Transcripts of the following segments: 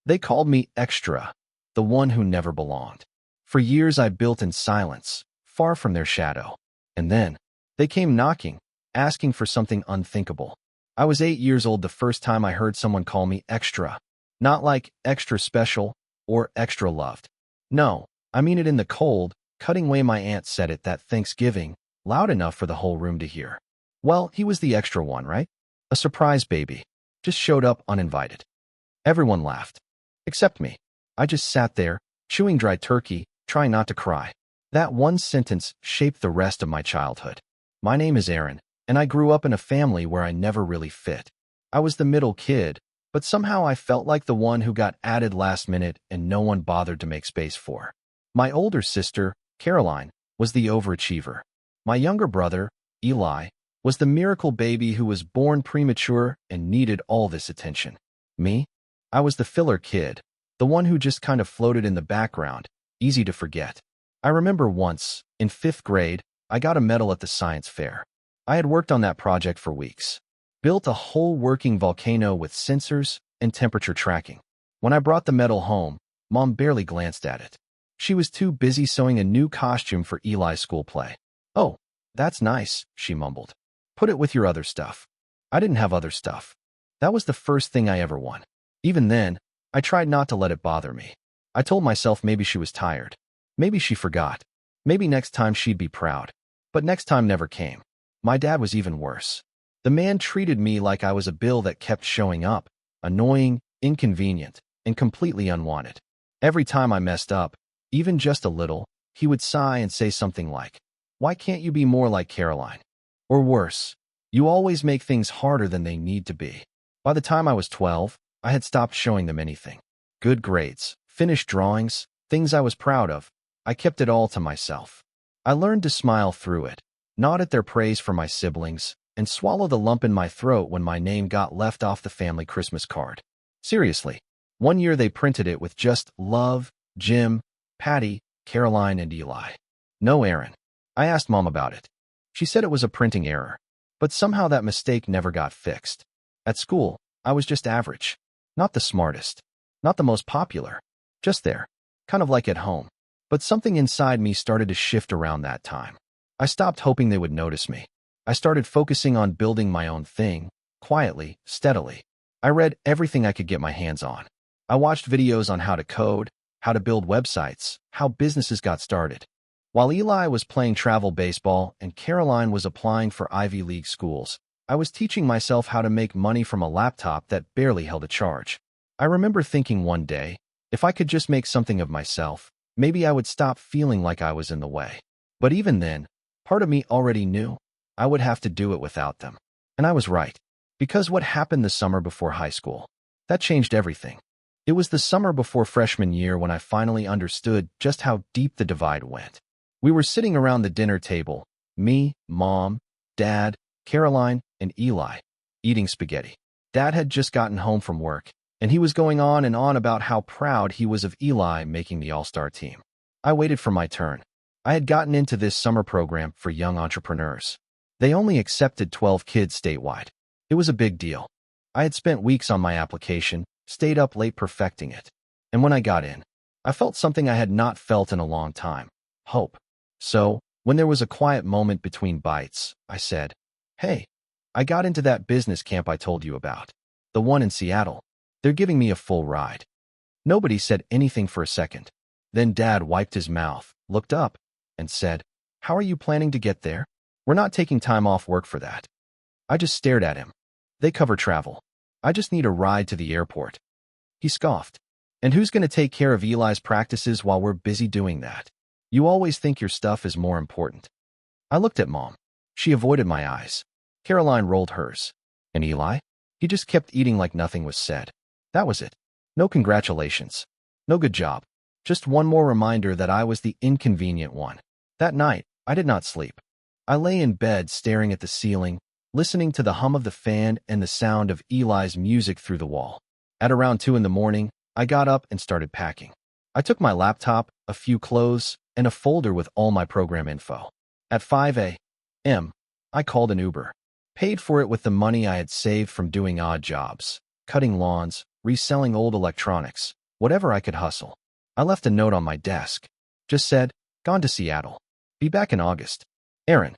They called me extra, the one who never belonged. For years I built in silence, far from their shadow. And then, they came knocking, asking for something unthinkable. I was 8 years old the first time I heard someone call me extra. Not like extra special or extra loved. No, I mean it in the cold, cutting way my aunt said it that Thanksgiving, loud enough for the whole room to hear. Well, he was the extra one, right? A surprise baby. Just showed up uninvited. Everyone laughed. Except me. I just sat there, chewing dry turkey, trying not to cry. That one sentence shaped the rest of my childhood. My name is Aaron, and I grew up in a family where I never really fit. I was the middle kid, but somehow I felt like the one who got added last minute and no one bothered to make space for. My older sister, Caroline, was the overachiever. My younger brother, Eli, was the miracle baby who was born premature and needed all this attention. Me? I was the filler kid, the one who just kind of floated in the background, easy to forget. I remember once, in 5th grade, I got a medal at the science fair. I had worked on that project for weeks. Built a whole working volcano with sensors and temperature tracking. When I brought the medal home, Mom barely glanced at it. She was too busy sewing a new costume for Eli's school play. "Oh, that's nice," she mumbled. "Put it with your other stuff." I didn't have other stuff. That was the first thing I ever won. Even then, I tried not to let it bother me. I told myself maybe she was tired. Maybe she forgot. Maybe next time she'd be proud. But next time never came. My dad was even worse. The man treated me like I was a bill that kept showing up, annoying, inconvenient, and completely unwanted. Every time I messed up, even just a little, he would sigh and say something like, "Why can't you be more like Caroline?" Or worse, "You always make things harder than they need to be." By the time I was 12, I had stopped showing them anything. Good grades, finished drawings, things I was proud of. I kept it all to myself. I learned to smile through it, nod at their praise for my siblings, and swallow the lump in my throat when my name got left off the family Christmas card. Seriously, one year they printed it with just Love, Jim, Patty, Caroline, and Eli. No Aaron. I asked Mom about it. She said it was a printing error, but somehow that mistake never got fixed. At school, I was just average. Not the smartest. Not the most popular. Just there. Kind of like at home. But something inside me started to shift around that time. I stopped hoping they would notice me. I started focusing on building my own thing, quietly, steadily. I read everything I could get my hands on. I watched videos on how to code, how to build websites, how businesses got started. While Eli was playing travel baseball and Caroline was applying for Ivy League schools, I was teaching myself how to make money from a laptop that barely held a charge. I remember thinking one day, if I could just make something of myself, maybe I would stop feeling like I was in the way. But even then, part of me already knew I would have to do it without them. And I was right. Because what happened the summer before high school? That changed everything. It was the summer before freshman year when I finally understood just how deep the divide went. We were sitting around the dinner table, me, Mom, Dad, Caroline, and Eli, eating spaghetti. Dad had just gotten home from work, and he was going on and on about how proud he was of Eli making the all-star team. I waited for my turn. I had gotten into this summer program for young entrepreneurs. They only accepted 12 kids statewide. It was a big deal. I had spent weeks on my application, stayed up late perfecting it. And when I got in, I felt something I had not felt in a long time. Hope. So, when there was a quiet moment between bites, I said, "Hey, I got into that business camp I told you about. The one in Seattle. They're giving me a full ride." Nobody said anything for a second. Then Dad wiped his mouth, looked up, and said, "How are you planning to get there? We're not taking time off work for that." I just stared at him. "They cover travel. I just need a ride to the airport." He scoffed. "And who's going to take care of Eli's practices while we're busy doing that? You always think your stuff is more important." I looked at Mom. She avoided my eyes. Caroline rolled hers. And Eli? He just kept eating like nothing was said. That was it. No congratulations. No good job. Just one more reminder that I was the inconvenient one. That night, I did not sleep. I lay in bed staring at the ceiling, listening to the hum of the fan and the sound of Eli's music through the wall. At around 2 in the morning, I got up and started packing. I took my laptop, a few clothes, and a folder with all my program info. At 5 a.m., I called an Uber. Paid for it with the money I had saved from doing odd jobs, cutting lawns, reselling old electronics, whatever I could hustle. I left a note on my desk. Just said, "Gone to Seattle. Be back in August. Aaron."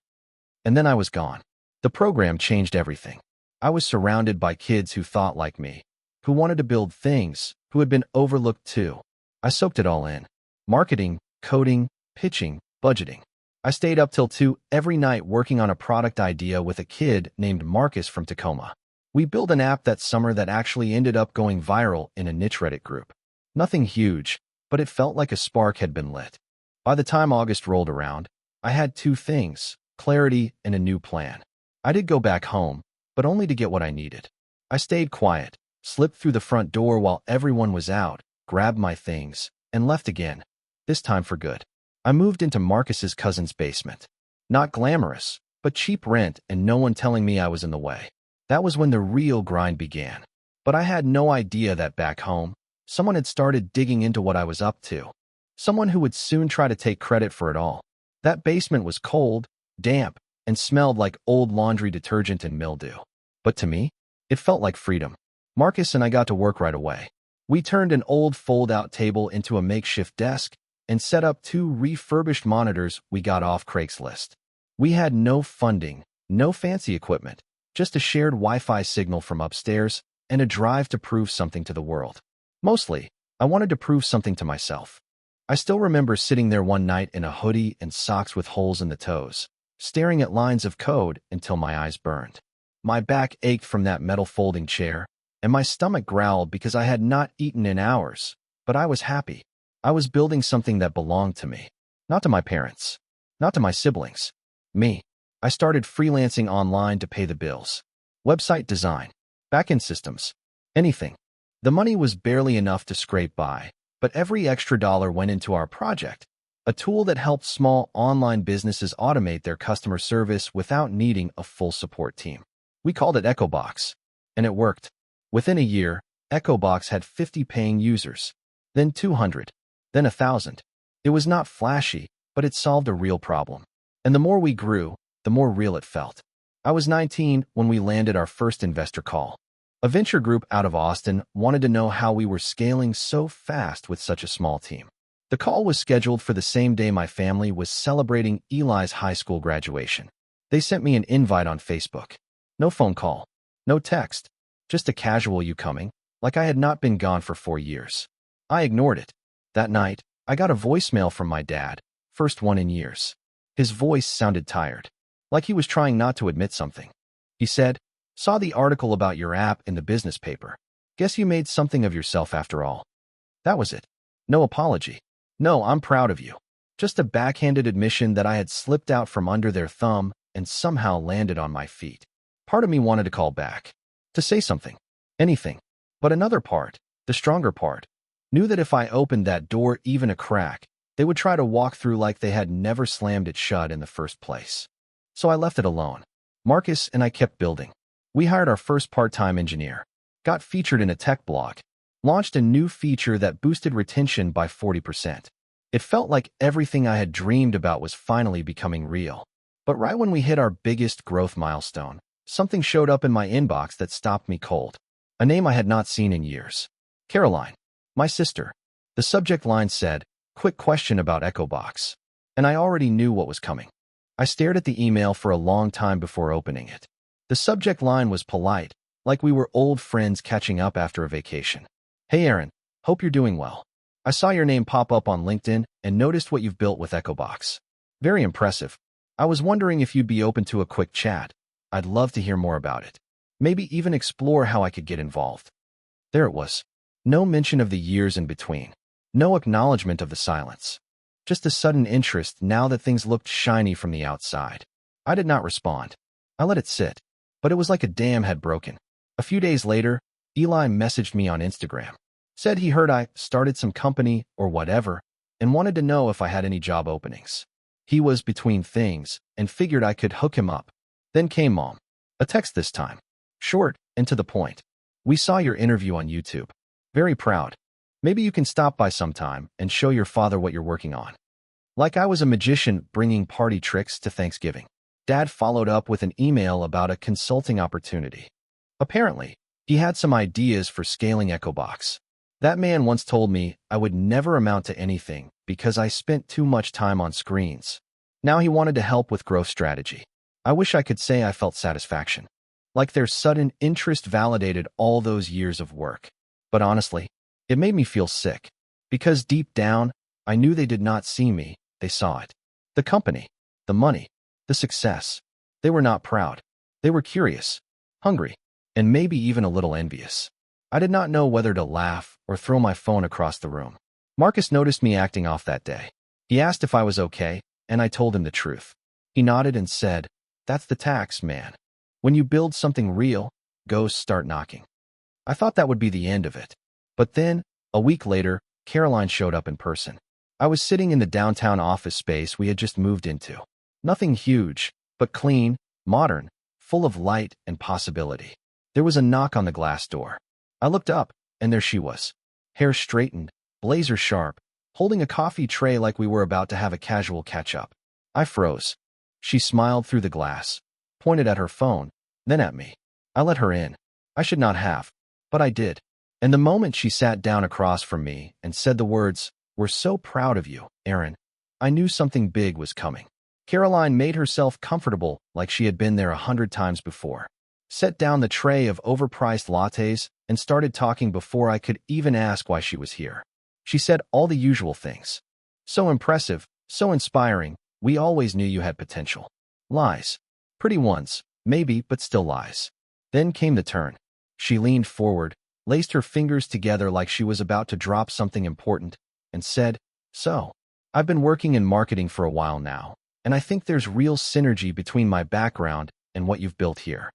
And then I was gone. The program changed everything. I was surrounded by kids who thought like me, who wanted to build things, who had been overlooked too. I soaked it all in. Marketing, coding, pitching, budgeting. I stayed up till 2 every night working on a product idea with a kid named Marcus from Tacoma. We built an app that summer that actually ended up going viral in a niche Reddit group. Nothing huge, but it felt like a spark had been lit. By the time August rolled around, I had 2 things, clarity and a new plan. I did go back home, but only to get what I needed. I stayed quiet, slipped through the front door while everyone was out, grabbed my things, and left again, this time for good. I moved into Marcus's cousin's basement. Not glamorous, but cheap rent and no one telling me I was in the way. That was when the real grind began. But I had no idea that back home, someone had started digging into what I was up to. Someone who would soon try to take credit for it all. That basement was cold, damp, and smelled like old laundry detergent and mildew. But to me, it felt like freedom. Marcus and I got to work right away. We turned an old fold-out table into a makeshift desk and set up 2 refurbished monitors we got off Craigslist. We had no funding, no fancy equipment, just a shared Wi-Fi signal from upstairs and a drive to prove something to the world. Mostly, I wanted to prove something to myself. I still remember sitting there one night in a hoodie and socks with holes in the toes, staring at lines of code until my eyes burned. My back ached from that metal folding chair, and my stomach growled because I had not eaten in hours, but I was happy. I was building something that belonged to me, not to my parents, not to my siblings. Me. I started freelancing online to pay the bills. Website design, backend systems, anything. The money was barely enough to scrape by, but every extra dollar went into our project, a tool that helped small online businesses automate their customer service without needing a full support team. We called it EchoBox, and it worked. Within a year, EchoBox had 50 paying users, then 200, then 1,000. It was not flashy, but it solved a real problem. And the more we grew, the more real it felt. I was 19 when we landed our first investor call. A venture group out of Austin wanted to know how we were scaling so fast with such a small team. The call was scheduled for the same day my family was celebrating Eli's high school graduation. They sent me an invite on Facebook. No phone call, no text, just a casual "you coming?" like I had not been gone for 4 years. I ignored it. That night, I got a voicemail from my dad, first one in years. His voice sounded tired, like he was trying not to admit something. He said, "Saw the article about your app in the business paper. Guess you made something of yourself after all." That was it. No apology. No, "I'm proud of you." Just a backhanded admission that I had slipped out from under their thumb and somehow landed on my feet. Part of me wanted to call back, to say something, anything. But another part, the stronger part, knew that if I opened that door even a crack, they would try to walk through like they had never slammed it shut in the first place. So I left it alone. Marcus and I kept building. We hired our first part-time engineer, got featured in a tech blog, launched a new feature that boosted retention by 40%. It felt like everything I had dreamed about was finally becoming real. But right when we hit our biggest growth milestone, something showed up in my inbox that stopped me cold. A name I had not seen in years. Caroline, my sister. The subject line said, "Quick question about EchoBox." And I already knew what was coming. I stared at the email for a long time before opening it. The subject line was polite, like we were old friends catching up after a vacation. "Hey Aaron, hope you're doing well. I saw your name pop up on LinkedIn and noticed what you've built with EchoBox. Very impressive. I was wondering if you'd be open to a quick chat. I'd love to hear more about it. Maybe even explore how I could get involved." There it was. No mention of the years in between. No acknowledgement of the silence. Just a sudden interest now that things looked shiny from the outside. I did not respond. I let it sit. But it was like a dam had broken. A few days later, Eli messaged me on Instagram. Said he heard I started some company or whatever and wanted to know if I had any job openings. He was between things and figured I could hook him up. Then came Mom. A text this time. Short and to the point. "We saw your interview on YouTube. Very proud. Maybe you can stop by sometime and show your father what you're working on." Like I was a magician bringing party tricks to Thanksgiving. Dad followed up with an email about a consulting opportunity. Apparently, He had some ideas for scaling EchoBox. That man once told me I would never amount to anything because I spent too much time on screens. Now he wanted to help with growth strategy. I wish I could say I felt satisfaction, like their sudden interest validated all those years of work. But honestly, it made me feel sick, because deep down, I knew they did not see me, they saw it. The company, the money, the success. They were not proud. They were curious, hungry, and maybe even a little envious. I did not know whether to laugh or throw my phone across the room. Marcus noticed me acting off that day. He asked if I was okay, and I told him the truth. He nodded and said, "That's the tax, man. When you build something real, ghosts start knocking." I thought that would be the end of it. But then, a week later, Caroline showed up in person. I was sitting in the downtown office space we had just moved into. Nothing huge, but clean, modern, full of light and possibility. There was a knock on the glass door. I looked up, and there she was. Hair straightened, blazer sharp, holding a coffee tray like we were about to have a casual catch-up. I froze. She smiled through the glass, pointed at her phone, then at me. I let her in. I should not have, but I did. And the moment she sat down across from me and said the words, "We're so proud of you, Aaron," I knew something big was coming. Caroline made herself comfortable like she had been there 100 times before, set down the tray of overpriced lattes, and started talking before I could even ask why she was here. She said all the usual things. "So impressive, so inspiring, we always knew you had potential." Lies. Pretty ones, maybe, but still lies. Then came the turn. She leaned forward, laced her fingers together like she was about to drop something important, and said, "So, I've been working in marketing for a while now, and I think there's real synergy between my background and what you've built here."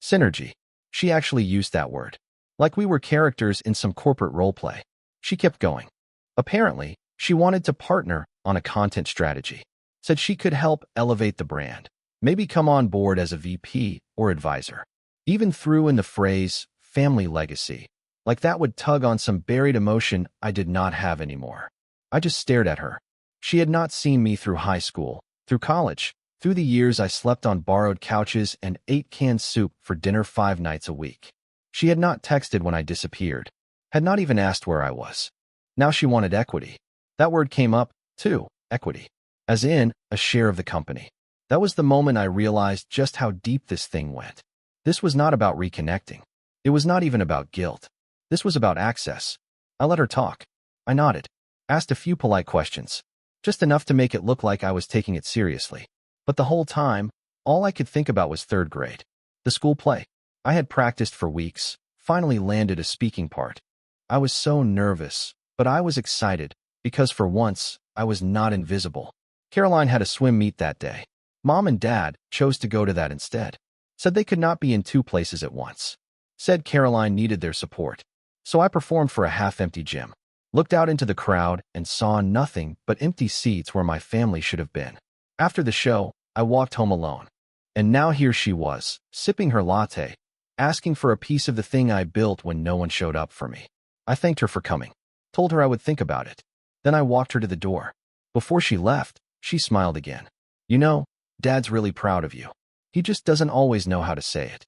Synergy. She actually used that word. Like we were characters in some corporate roleplay. She kept going. Apparently, she wanted to partner on a content strategy. Said she could help elevate the brand. Maybe come on board as a VP or advisor. Even threw in the phrase, family legacy. Like that would tug on some buried emotion I did not have anymore. I just stared at her. She had not seen me through high school, through college, through the years I slept on borrowed couches and ate canned soup for dinner 5 nights a week. She had not texted when I disappeared, had not even asked where I was. Now she wanted equity. That word came up, too, equity. As in, a share of the company. That was the moment I realized just how deep this thing went. This was not about reconnecting. It was not even about guilt. This was about access. I let her talk. I nodded, asked a few polite questions, just enough to make it look like I was taking it seriously. But the whole time, all I could think about was 3rd grade. The school play. I had practiced for weeks, finally landed a speaking part. I was so nervous, but I was excited, because for once, I was not invisible. Caroline had a swim meet that day. Mom and Dad chose to go to that instead. Said they could not be in 2 places at once. Said Caroline needed their support. So I performed for a half-empty gym. Looked out into the crowd and saw nothing but empty seats where my family should have been. After the show, I walked home alone. And now here she was, sipping her latte, asking for a piece of the thing I built when no one showed up for me. I thanked her for coming, told her I would think about it. Then I walked her to the door. Before she left, she smiled again. "You know, Dad's really proud of you. He just doesn't always know how to say it."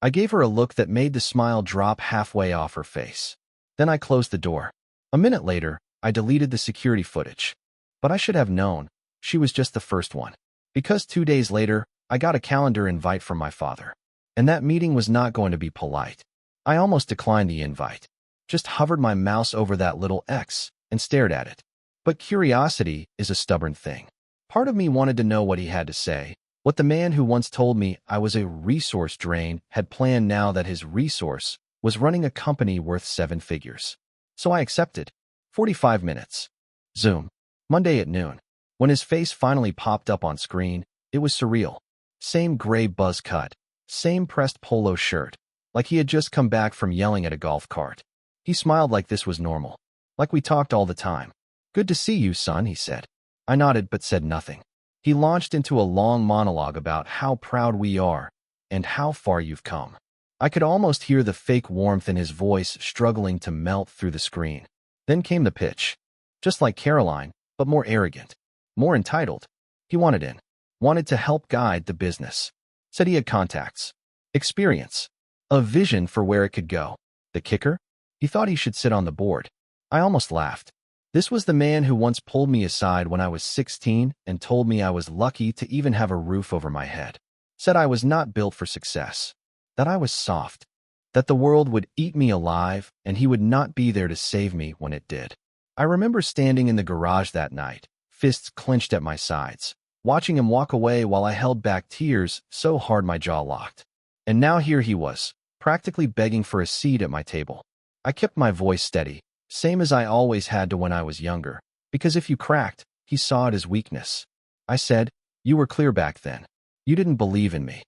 I gave her a look that made the smile drop halfway off her face. Then I closed the door. A minute later, I deleted the security footage. But I should have known. She was just the first one. Because 2 days later, I got a calendar invite from my father. And that meeting was not going to be polite. I almost declined the invite. Just hovered my mouse over that little X and stared at it. But curiosity is a stubborn thing. Part of me wanted to know what he had to say, what the man who once told me I was a resource drain had planned now that his resource was running a company worth 7 figures. So I accepted. 45 minutes. Zoom. Monday at noon. When his face finally popped up on screen, it was surreal. Same gray buzz cut. Same pressed polo shirt. Like he had just come back from yelling at a golf cart. He smiled like this was normal. Like we talked all the time. "Good to see you, son," he said. I nodded but said nothing. He launched into a long monologue about how proud we are and how far you've come. I could almost hear the fake warmth in his voice struggling to melt through the screen. Then came the pitch. Just like Caroline, but more arrogant. More entitled. He wanted in. Wanted to help guide the business. Said he had contacts. Experience. A vision for where it could go. The kicker? He thought he should sit on the board. I almost laughed. This was the man who once pulled me aside when I was 16 and told me I was lucky to even have a roof over my head. Said I was not built for success. That I was soft. That the world would eat me alive and he would not be there to save me when it did. I remember standing in the garage that night, fists clenched at my sides, watching him walk away while I held back tears so hard my jaw locked. And now here he was, practically begging for a seat at my table. I kept my voice steady, same as I always had to when I was younger, because if you cracked, he saw it as weakness. I said, "You were clear back then. You didn't believe in me."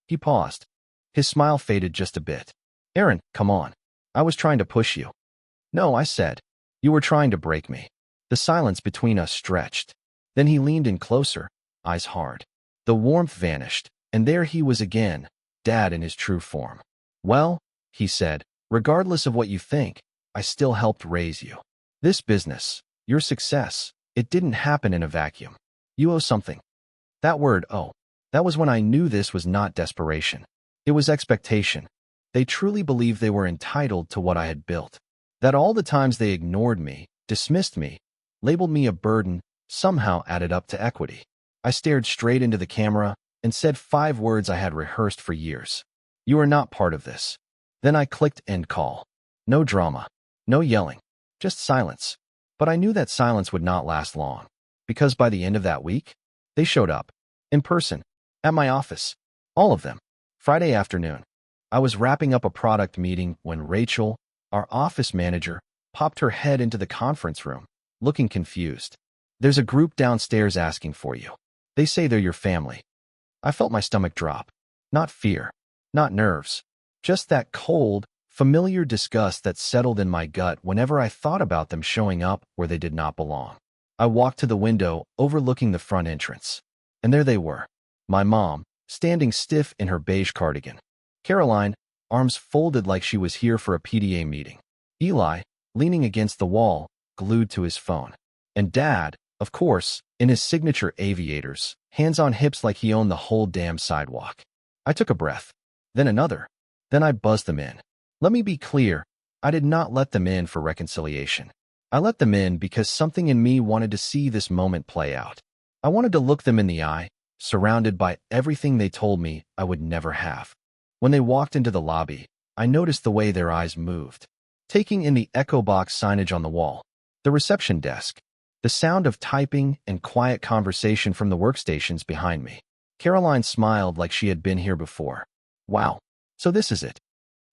He paused. His smile faded just a bit. "Aaron, come on. I was trying to push you." "No," I said. "You were trying to break me." The silence between us stretched. Then he leaned in closer, eyes hard. The warmth vanished, and there he was again, Dad in his true form. "Well," he said, "regardless of what you think, I still helped raise you. This business, your success, it didn't happen in a vacuum. You owe something." That word, "owe," that was when I knew this was not desperation. It was expectation. They truly believed they were entitled to what I had built. That all the times they ignored me, dismissed me, labeled me a burden, somehow added up to equity. I stared straight into the camera and said 5 words I had rehearsed for years. "You are not part of this." Then I clicked end call. No drama, no yelling, just silence. But I knew that silence would not last long, because by the end of that week, they showed up, in person, at my office. All of them. Friday afternoon. I was wrapping up a product meeting when Rachel, our office manager, popped her head into the conference room, looking confused. "There's a group downstairs asking for you. They say they're your family." I felt my stomach drop. Not fear, not nerves, just that cold, familiar disgust that settled in my gut whenever I thought about them showing up where they did not belong. I walked to the window overlooking the front entrance. And there they were. My mom, standing stiff in her beige cardigan. Caroline, arms folded like she was here for a PTA meeting. Eli, leaning against the wall, glued to his phone. And Dad, of course, in his signature aviators, hands on hips like he owned the whole damn sidewalk. I took a breath. Then another. Then I buzzed them in. Let me be clear, I did not let them in for reconciliation. I let them in because something in me wanted to see this moment play out. I wanted to look them in the eye, surrounded by everything they told me I would never have. When they walked into the lobby, I noticed the way their eyes moved, taking in the echo box signage on the wall, the reception desk, the sound of typing and quiet conversation from the workstations behind me. Caroline smiled like she had been here before. "Wow, so this is it."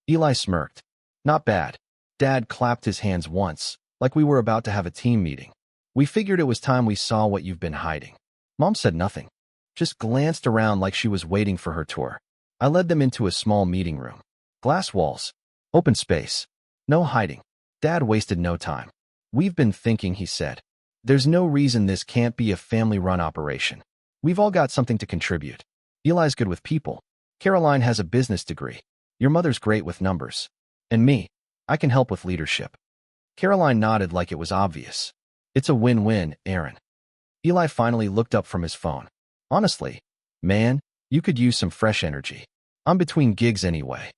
Eli smirked. "Not bad." Dad clapped his hands once, like we were about to have a team meeting. "We figured it was time we saw what you've been hiding." Mom said nothing, just glanced around like she was waiting for her tour. I led them into a small meeting room. Glass walls, open space, no hiding. Dad wasted no time. "We've been thinking," he said. "There's no reason this can't be a family-run operation. We've all got something to contribute. Eli's good with people. Caroline has a business degree. Your mother's great with numbers. And me, I can help with leadership." Caroline nodded like it was obvious. "It's a win-win, Aaron." Eli finally looked up from his phone. "Honestly, man, you could use some fresh energy. I'm between gigs anyway."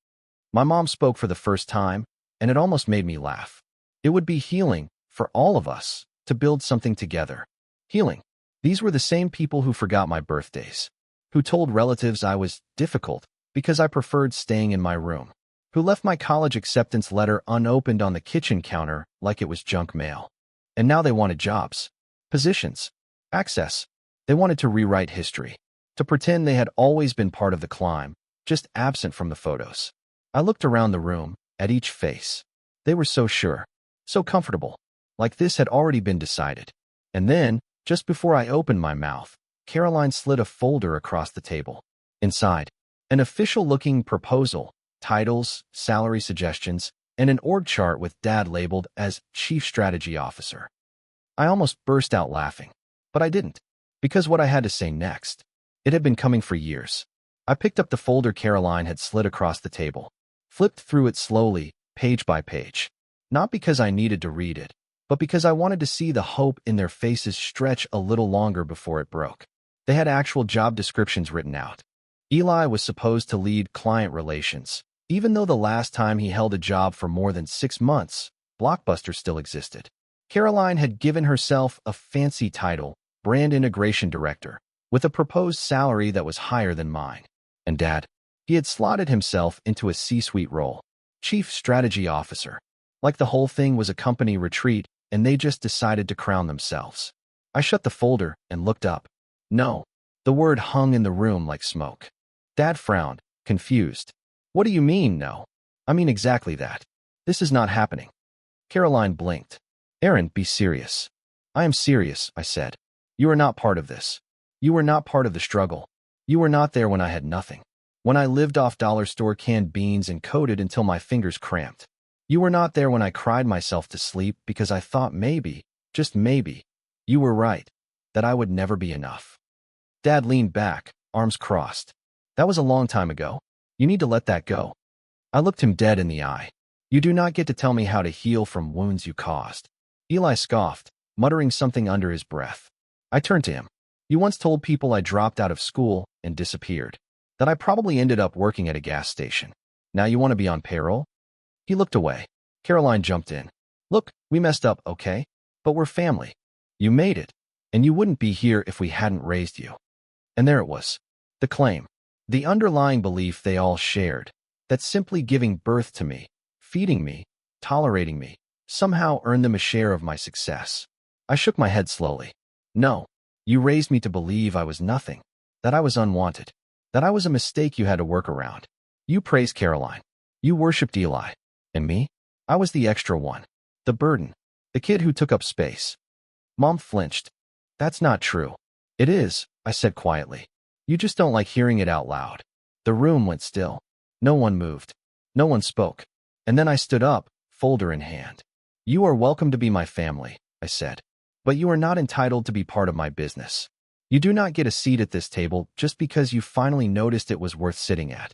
My mom spoke for the first time, and it almost made me laugh. It would be healing, for all of us, to build something together. Healing. These were the same people who forgot my birthdays, who told relatives I was difficult because I preferred staying in my room, who left my college acceptance letter unopened on the kitchen counter like it was junk mail. And now they wanted jobs, positions, access. They wanted to rewrite history, to pretend they had always been part of the climb, just absent from the photos. I looked around the room, at each face. They were so sure, so comfortable, like this had already been decided. And then, just before I opened my mouth, Caroline slid a folder across the table. Inside, an official-looking proposal, titles, salary suggestions, and an org chart with Dad labeled as Chief Strategy Officer. I almost burst out laughing, but I didn't, because what I had to say next, it had been coming for years. I picked up the folder Caroline had slid across the table, flipped through it slowly, page by page, not because I needed to read it, but because I wanted to see the hope in their faces stretch a little longer before it broke. They had actual job descriptions written out. Eli was supposed to lead client relations, Even though the last time he held a job for more than 6 months, Blockbuster still existed. Caroline had given herself a fancy title, Brand Integration Director, with a proposed salary that was higher than mine. And Dad, he had slotted himself into a C-suite role, Chief Strategy Officer. Like the whole thing was a company retreat and they just decided to crown themselves. I shut the folder and looked up. No. The word hung in the room like smoke. Dad frowned, confused. What do you mean, no? I mean exactly that. This is not happening. Caroline blinked. Aaron, be serious. I am serious, I said. You are not part of this. You were not part of the struggle. You were not there when I had nothing. When I lived off dollar store canned beans and coded until my fingers cramped. You were not there when I cried myself to sleep because I thought maybe, just maybe, you were right, that I would never be enough. Dad leaned back, arms crossed. That was a long time ago. You need to let that go. I looked him dead in the eye. You do not get to tell me how to heal from wounds you caused. Eli scoffed, muttering something under his breath. I turned to him. You once told people I dropped out of school and disappeared. That I probably ended up working at a gas station. Now you want to be on payroll? He looked away. Caroline jumped in. Look, we messed up, okay? But we're family. You made it. And you wouldn't be here if we hadn't raised you. And there it was. The claim. The underlying belief they all shared. That simply giving birth to me, feeding me, tolerating me, somehow earned them a share of my success. I shook my head slowly. No. You raised me to believe I was nothing. That I was unwanted. That I was a mistake you had to work around. You praised Caroline. You worshipped Eli. And me? I was the extra one. The burden. The kid who took up space. Mom flinched. That's not true. It is, I said quietly. You just don't like hearing it out loud. The room went still. No one moved. No one spoke. And then I stood up, folder in hand. You are welcome to be my family, I said. But you are not entitled to be part of my business. You do not get a seat at this table just because you finally noticed it was worth sitting at.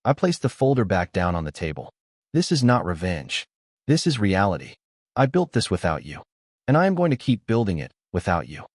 I placed the folder back down on the table. This is not revenge. This is reality. I built this without you. And I am going to keep building it without you.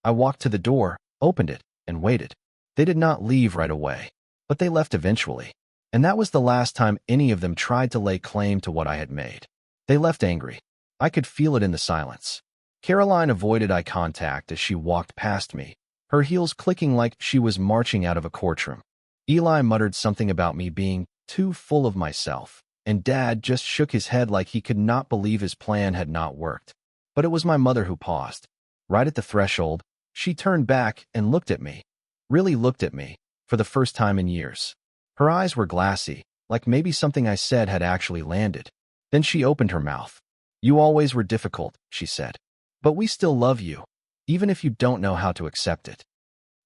I walked to the door, opened it, and waited. They did not leave right away, but they left eventually. And that was the last time any of them tried to lay claim to what I had made. They left angry. I could feel it in the silence. Caroline avoided eye contact as she walked past me, her heels clicking like she was marching out of a courtroom. Eli muttered something about me being too full of myself, and Dad just shook his head like he could not believe his plan had not worked. But it was my mother who paused. Right at the threshold, she turned back and looked at me. Really looked at me, for the first time in years. Her eyes were glassy, like maybe something I said had actually landed. Then she opened her mouth. You always were difficult, she said. But we still love you, even if you don't know how to accept it.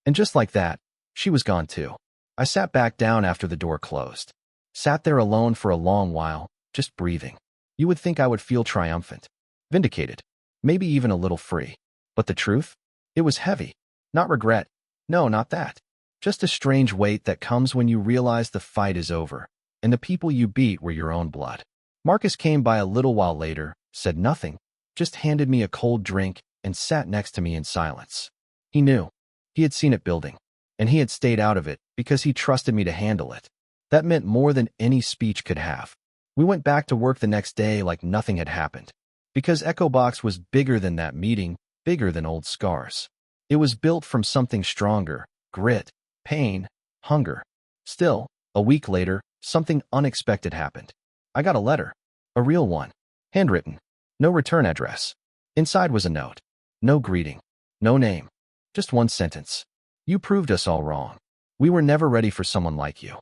And just like that, she was gone too. I sat back down after the door closed. Sat there alone for a long while, just breathing. You would think I would feel triumphant, vindicated, maybe even a little free. But the truth? It was heavy. Not regret. No, not that. Just a strange weight that comes when you realize the fight is over, and the people you beat were your own blood. Marcus came by a little while later, said nothing, just handed me a cold drink and sat next to me in silence. He knew. He had seen it building, and he had stayed out of it because he trusted me to handle it. That meant more than any speech could have. We went back to work the next day like nothing had happened. Because Echo Box was bigger than that meeting, bigger than old scars. It was built from something stronger, grit, pain, hunger. Still, a week later, something unexpected happened. I got a letter. A real one. Handwritten. No return address. Inside was a note. No greeting. No name. Just one sentence. You proved us all wrong. We were never ready for someone like you.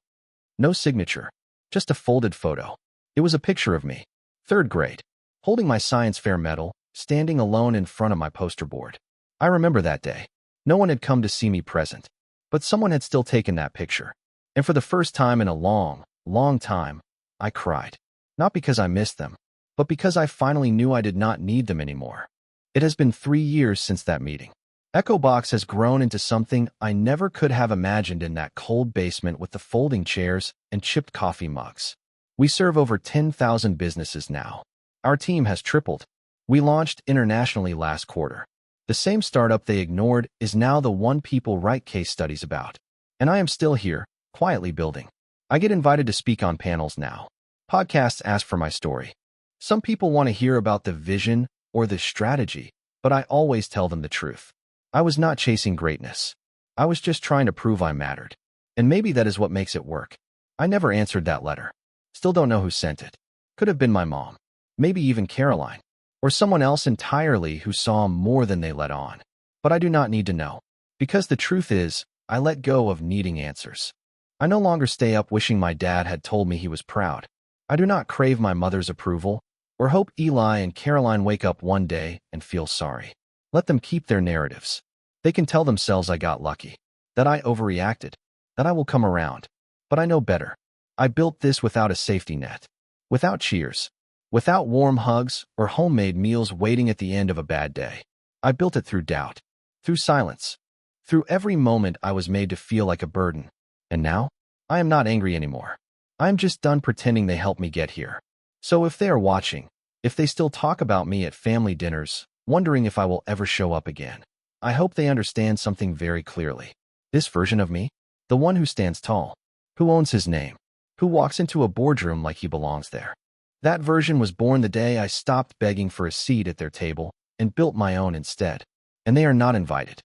No signature. Just a folded photo. It was a picture of me. 3rd grade. Holding my science fair medal, standing alone in front of my poster board. I remember that day. No one had come to see me present. But someone had still taken that picture. And for the first time in a long, long time, I cried. Not because I missed them, but because I finally knew I did not need them anymore. It has been 3 years since that meeting. Echo Box has grown into something I never could have imagined in that cold basement with the folding chairs and chipped coffee mugs. We serve over 10,000 businesses now. Our team has tripled. We launched internationally last quarter. The same startup they ignored is now the one people write case studies about. And I am still here, quietly building. I get invited to speak on panels now. Podcasts ask for my story. Some people want to hear about the vision or the strategy, but I always tell them the truth. I was not chasing greatness. I was just trying to prove I mattered. And maybe that is what makes it work. I never answered that letter. Still don't know who sent it. Could have been my mom. Maybe even Caroline. Or someone else entirely who saw more than they let on. But I do not need to know. Because the truth is, I let go of needing answers. I no longer stay up wishing my dad had told me he was proud. I do not crave my mother's approval, or hope Eli and Caroline wake up one day and feel sorry. Let them keep their narratives. They can tell themselves I got lucky, that I overreacted, that I will come around. But I know better. I built this without a safety net, without cheers, without warm hugs or homemade meals waiting at the end of a bad day. I built it through doubt, through silence, through every moment I was made to feel like a burden. And now, I am not angry anymore. I am just done pretending they helped me get here. So if they are watching, if they still talk about me at family dinners, wondering if I will ever show up again, I hope they understand something very clearly. This version of me, the one who stands tall, who owns his name, who walks into a boardroom like he belongs there. That version was born the day I stopped begging for a seat at their table and built my own instead. And they are not invited.